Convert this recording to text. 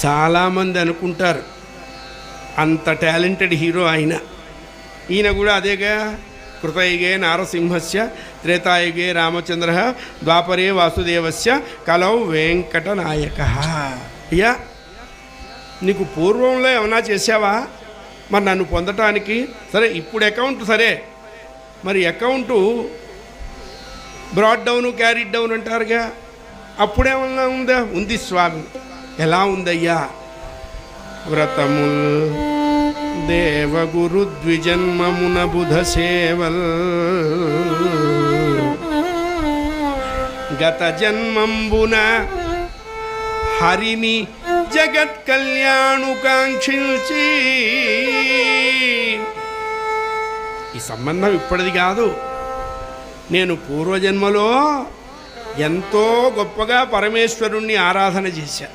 చాలామంది అనుకుంటారు అంత టాలెంటెడ్ హీరో ఆయన. ఈయన కూడా అదేగా, కృతయుగే నారసింహస్య త్రేతాయుగే రామచంద్ర ద్వాపరే వాసుదేవస్య కలౌ వెంకటనాయక. అయ్యా, నీకు పూర్వంలో ఏమన్నా చేసావా మరి నన్ను పొందటానికి? సరే, ఇప్పుడు అకౌంట్ సరే, మరి account brought down carried down అంటారుగా, అప్పుడేమన్నా ఉందా? ఉంది స్వామి. ఎలా ఉందయ్యా? వ్రతముల్ దేవగురు ద్విజన్మమున బుధ సేవల్ గత జన్మంబున హరిని జగత్ కళ్యాణుకాంక్షించి. ఈ సంబంధం ఇప్పటిది కాదు. నేను పూర్వజన్మలో ఎంతో గొప్పగా పరమేశ్వరుణ్ణి ఆరాధన చేశా.